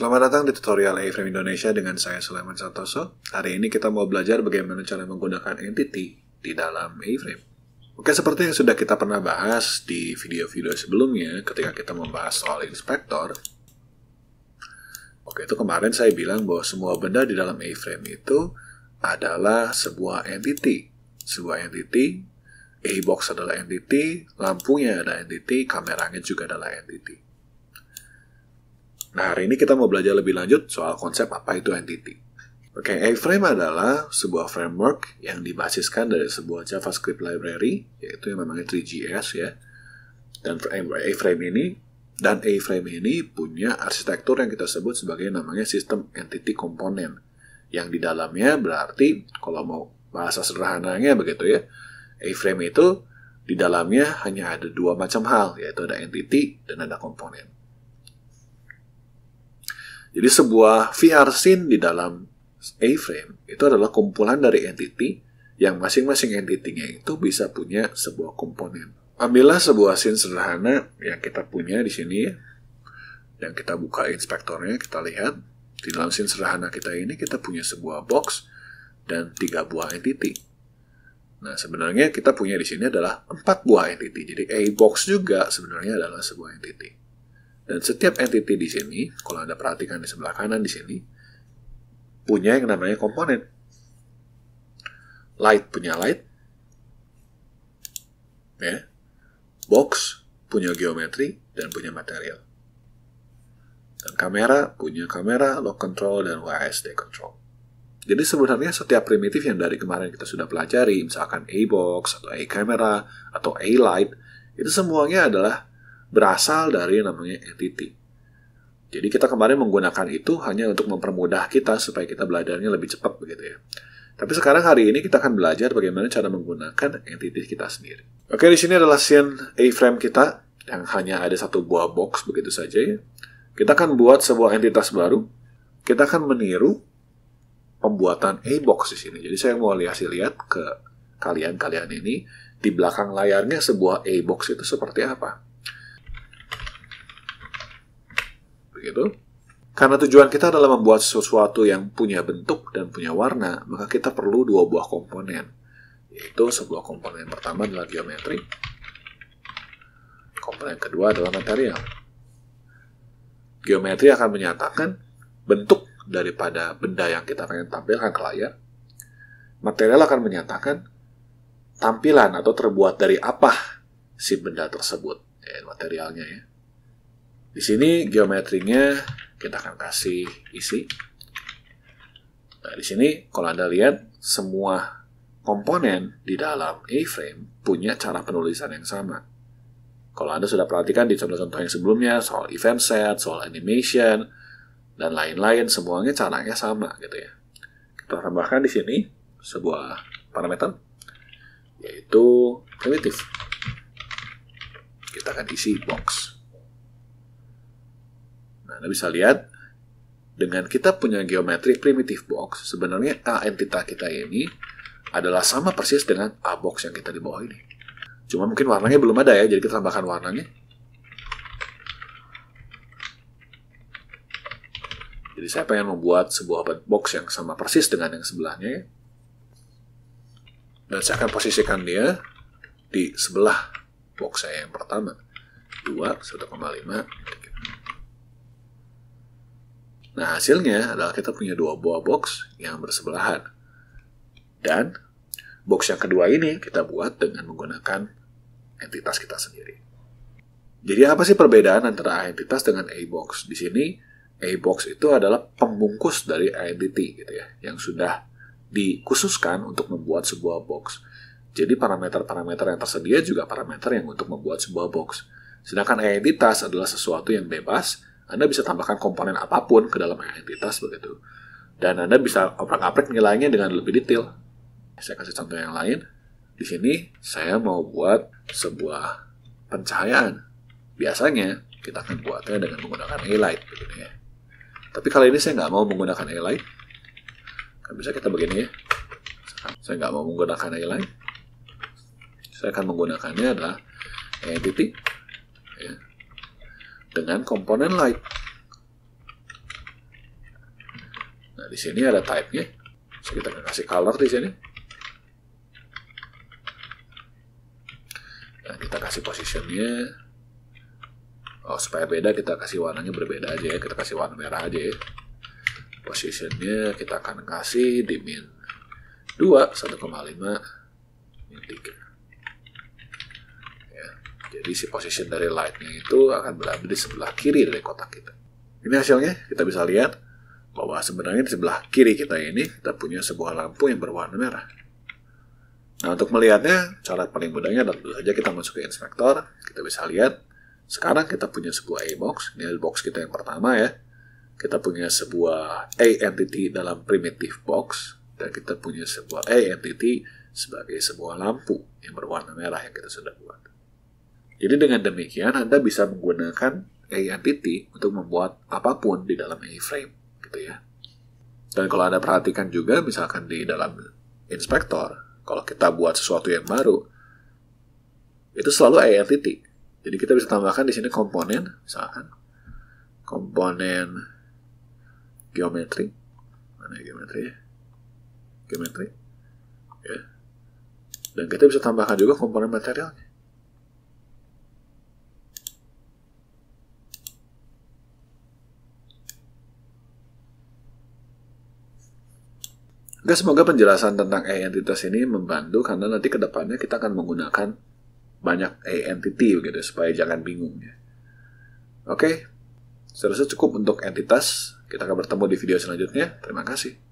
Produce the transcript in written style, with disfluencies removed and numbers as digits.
Selamat datang di tutorial A-Frame Indonesia dengan saya Sulaiman Santoso. Hari ini kita mau belajar bagaimana cara menggunakan entity di dalam A-Frame. Oke, seperti yang sudah kita pernah bahas di video-video sebelumnya ketika kita membahas soal inspektor. Oke, itu kemarin saya bilang bahwa semua benda di dalam A-Frame itu adalah sebuah entity. Sebuah entity, A-box adalah entity, lampunya ada entity, kameranya juga adalah entity. Nah, hari ini kita mau belajar lebih lanjut soal konsep apa itu entity. Oke, A-Frame adalah sebuah framework yang dibasiskan dari sebuah JavaScript library, yaitu yang namanya 3GS ya. Dan A-Frame ini punya arsitektur yang kita sebut sebagai namanya sistem entity component. Yang di dalamnya berarti, kalau mau bahasa sederhananya begitu ya, A-Frame itu di dalamnya hanya ada dua macam hal, yaitu ada entity dan ada komponen. Jadi sebuah VR scene di dalam A-Frame itu adalah kumpulan dari entity yang masing-masing entity-nya itu bisa punya sebuah komponen. Ambillah sebuah scene sederhana yang kita punya di sini, dan kita buka inspektornya, kita lihat di dalam scene sederhana kita ini kita punya sebuah box dan 3 buah entity. Nah, sebenarnya kita punya di sini adalah 4 buah entity. Jadi A-box juga sebenarnya adalah sebuah entity. Dan setiap entity di sini, kalau Anda perhatikan di sebelah kanan di sini, punya yang namanya komponen. Light punya light, ya. Box punya geometri dan punya material. Dan kamera punya kamera, lock control, dan WASD control. Jadi sebenarnya setiap primitif yang dari kemarin kita sudah pelajari, misalkan A-box, atau A-camera, atau A-light, itu semuanya adalah berasal dari namanya entity. Jadi kita kemarin menggunakan itu hanya untuk mempermudah kita supaya kita belajarnya lebih cepat begitu ya. Tapi sekarang hari ini kita akan belajar bagaimana cara menggunakan entity kita sendiri. Oke, di sini adalah scene A-frame kita yang hanya ada satu buah box begitu saja ya. Kita akan buat sebuah entitas baru. Kita akan meniru pembuatan A-box di sini. Jadi saya mau lihat ke kalian ini di belakang layarnya sebuah A-box itu seperti apa. Begitu. Karena tujuan kita adalah membuat sesuatu yang punya bentuk dan punya warna, maka kita perlu 2 buah komponen. Yaitu sebuah komponen pertama adalah geometri, komponen kedua adalah material. Geometri akan menyatakan bentuk daripada benda yang kita pengen tampilkan ke layar. Material akan menyatakan tampilan atau terbuat dari apa si benda tersebut, materialnya ya. Di sini geometrinya kita akan kasih isi. Nah, di sini kalau Anda lihat semua komponen di dalam A-frame punya cara penulisan yang sama. Kalau Anda sudah perhatikan di contoh-contoh yang sebelumnya soal event set, soal animation dan lain-lain, semuanya caranya sama gitu ya. Kita tambahkan di sini sebuah parameter yaitu primitif. Kita akan isi box. Anda bisa lihat, dengan kita punya geometri primitive box, sebenarnya A entita kita ini adalah sama persis dengan A box yang kita di bawah ini. Cuma mungkin warnanya belum ada ya, jadi kita tambahkan warnanya. Jadi saya pengen membuat sebuah box yang sama persis dengan yang sebelahnya. Dan saya akan posisikan dia di sebelah box saya yang pertama. 2, 1,5. Nah, hasilnya adalah kita punya 2 buah box yang bersebelahan. Dan box yang kedua ini kita buat dengan menggunakan entitas kita sendiri. Jadi apa sih perbedaan antara A entitas dengan A-box? Di sini A-box itu adalah pembungkus dari entity gitu ya, yang sudah dikhususkan untuk membuat sebuah box. Jadi parameter-parameter yang tersedia juga parameter yang untuk membuat sebuah box. Sedangkan A entitas adalah sesuatu yang bebas. Anda bisa tambahkan komponen apapun ke dalam entitas begitu. Dan Anda bisa oprek-aprek nilainya dengan lebih detail. Saya kasih contoh yang lain. Di sini saya mau buat sebuah pencahayaan. Biasanya kita akan buatnya dengan menggunakan A-light begini ya. Tapi kali ini saya nggak mau menggunakan A-light. Kan bisa kita begini ya. Saya nggak mau menggunakan A-light. Saya akan menggunakannya adalah entity ya, dengan komponen light. di sini ada type-nya. So, kita kasih color di sini. Dan kita kasih position-nya. Oh, supaya beda kita kasih warnanya berbeda aja ya. Kita kasih warna merah aja ya. Position-nya kita akan kasih di min 2, 1,5, min 3. Ya, jadi si position dari light-nya itu akan berada di sebelah kiri dari kotak kita. Ini hasilnya, kita bisa lihat bahwa sebenarnya di sebelah kiri kita ini kita punya sebuah lampu yang berwarna merah. Nah, untuk melihatnya, cara paling mudahnya adalah tentu saja kita masuk ke inspektor. Kita bisa lihat, sekarang kita punya sebuah A-box. Ini box kita yang pertama ya. Kita punya sebuah A entity dalam primitive box. Dan kita punya sebuah A entity sebagai sebuah lampu yang berwarna merah yang kita sudah buat. Jadi dengan demikian, Anda bisa menggunakan A entity untuk membuat apapun di dalam A-frame. Gitu ya. Dan kalau Anda perhatikan juga, misalkan di dalam inspektor, kalau kita buat sesuatu yang baru, itu selalu A entity. Jadi kita bisa tambahkan di sini komponen, misalkan komponen geometri, mana geometri ya? Geometri, ya. Dan kita bisa tambahkan juga komponen materialnya. Oke, semoga penjelasan tentang A entitas ini membantu karena nanti ke depannya kita akan menggunakan banyak A entity begitu supaya jangan bingung ya. Oke, saya rasa cukup untuk entitas. Kita akan bertemu di video selanjutnya. Terima kasih.